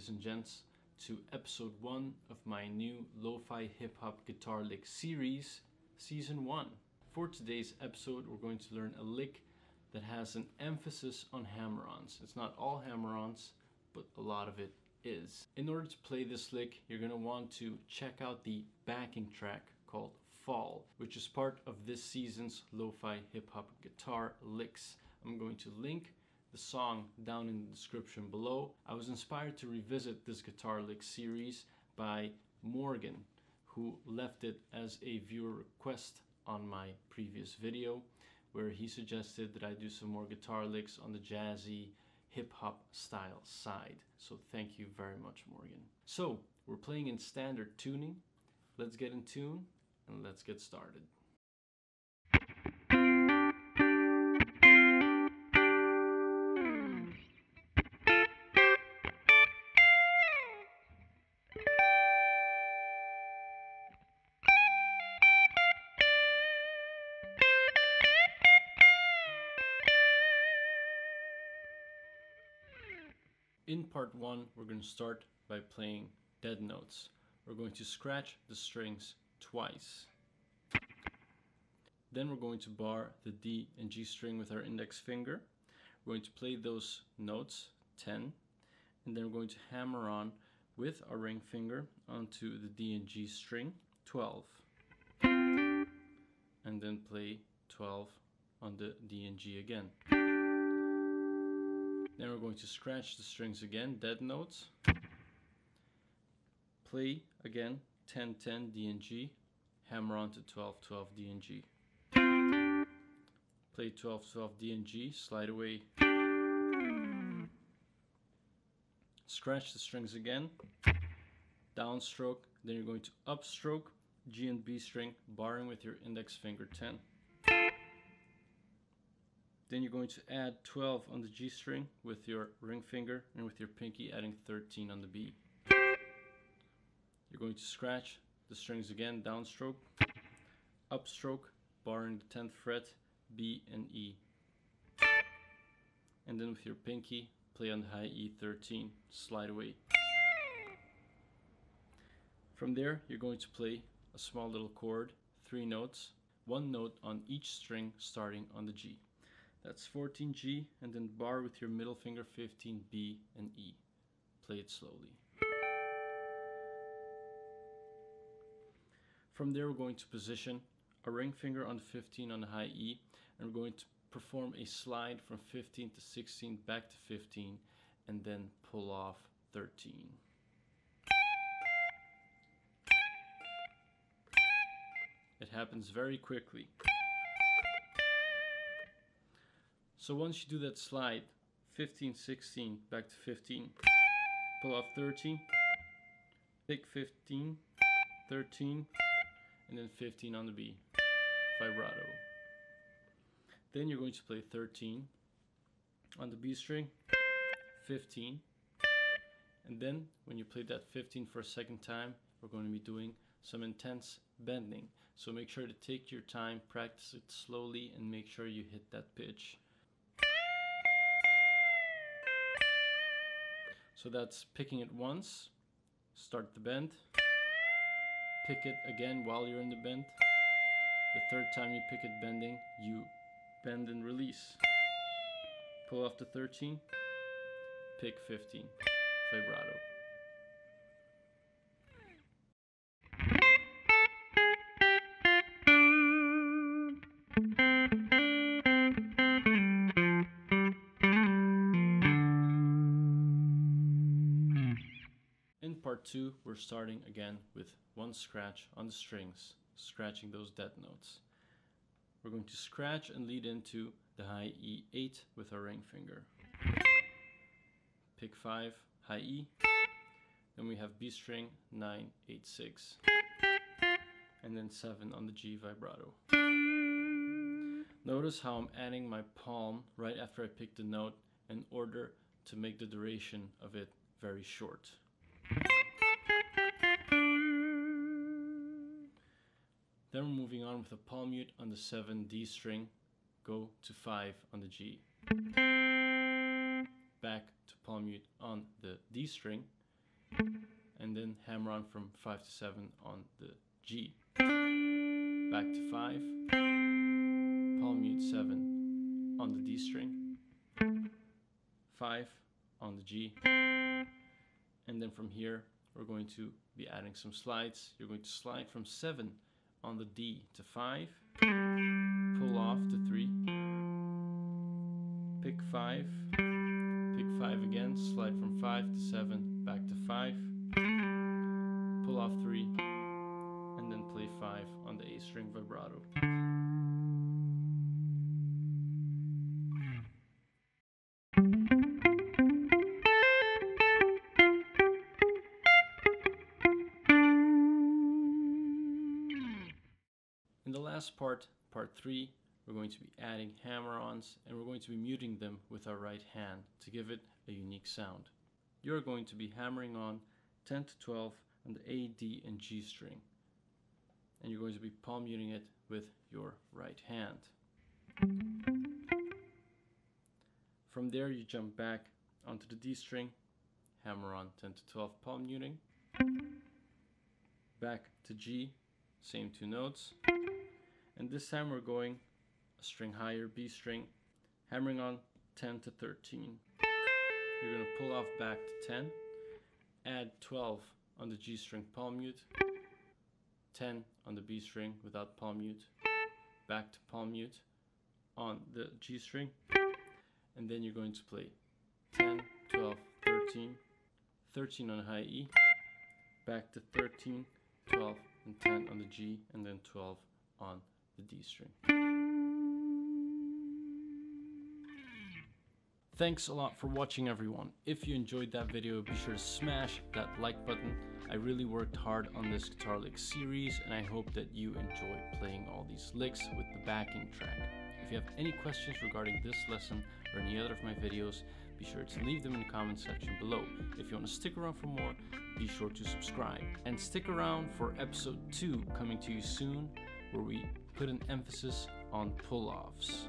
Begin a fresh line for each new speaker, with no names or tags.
ladies and gents, to episode 1 of my new lo-fi hip-hop guitar lick series, season 1. For today's episode, we're going to learn a lick that has an emphasis on hammer-ons. It's not all hammer-ons, but a lot of it is. In order to play this lick, you're going to want to check out the backing track called Fall, which is part of this season's lo-fi hip-hop guitar licks. I'm going to link the song down in the description below. I was inspired to revisit this guitar lick series by Morgan, who left it as a viewer request on my previous video, where he suggested that I do some more guitar licks on the jazzy hip-hop style side. So thank you very much, Morgan. So we're playing in standard tuning. Let's get in tune and let's get started. In part 1, we're going to start by playing dead notes. We're going to scratch the strings twice. Then we're going to bar the D and G string with our index finger. We're going to play those notes 10, and then we're going to hammer on with our ring finger onto the D and G string 12, and then play 12 on the D and G again. Then we're going to scratch the strings again, dead notes. Play again 10, 10, D and G. Hammer on to 12, 12, D and G. Play 12, 12, D and G. Slide away. Scratch the strings again. Downstroke. Then you're going to upstroke G and B string, barring with your index finger 10. Then you're going to add 12 on the G string with your ring finger, and with your pinky adding 13 on the B. You're going to scratch the strings again, downstroke, upstroke, barring the 10th fret, B and E. And then with your pinky, play on the high E13, slide away. From there, you're going to play a small little chord, 3 notes, 1 note on each string starting on the G. That's 14 G, and then bar with your middle finger 15 B and E. Play it slowly. From there, we're going to position a ring finger on the 15 on the high E, and we're going to perform a slide from 15 to 16 back to 15, and then pull off 13. It happens very quickly. So once you do that slide, 15, 16, back to 15, pull off 13, pick 15, 13, and then 15 on the B, vibrato. Then you're going to play 13 on the B string, 15, and then when you play that 15 for a second time, we're going to be doing some intense bending. So make sure to take your time, practice it slowly, and make sure you hit that pitch. So that's picking it once, start the bend, pick it again while you're in the bend. The third time you pick it bending, you bend and release. Pull off the 13, pick 15, vibrato. In part 2, we're starting again with 1 scratch on the strings, scratching those dead notes. We're going to scratch and lead into the high E8 with our ring finger. Pick 5, high E. Then we have B string, 9, 8, 6. And then 7 on the G, vibrato. Notice how I'm adding my palm right after I pick the note in order to make the duration of it very short. Then we're moving on with a palm mute on the 7 D string, go to 5 on the G. Back to palm mute on the D string, and then hammer on from 5 to 7 on the G. Back to 5, palm mute 7 on the D string, 5 on the G, and then from here we're going to be adding some slides. You're going to slide from 7 on the D to 5, pull off to 3, pick 5, pick 5 again, slide from 5 to 7, back to 5, pull off 3, and then play 5 on the A string vibrato. In the last part, part 3, we're going to be adding hammer-ons, and we're going to be muting them with our right hand to give it a unique sound. You're going to be hammering on 10 to 12 on the A, D, and G string, and you're going to be palm muting it with your right hand. From there you jump back onto the D string, hammer on 10 to 12 palm muting, back to G, same 2 notes, and this time we're going a string higher, B string, hammering on 10 to 13. You're going to pull off back to 10, add 12 on the G string palm mute, 10 on the B string without palm mute, back to palm mute on the G string, and then you're going to play 10, 12, 13, 13 on the high E, back to 13, 12, and 10 on the G, and then 12 on the D string. Thanks a lot for watching, everyone. If you enjoyed that video, be sure to smash that like button. I really worked hard on this guitar lick series, and I hope that you enjoy playing all these licks with the backing track. If you have any questions regarding this lesson or any other of my videos, be sure to leave them in the comment section below. If you want to stick around for more, be sure to subscribe. And stick around for episode 2 coming to you soon, where we put an emphasis on pull-offs.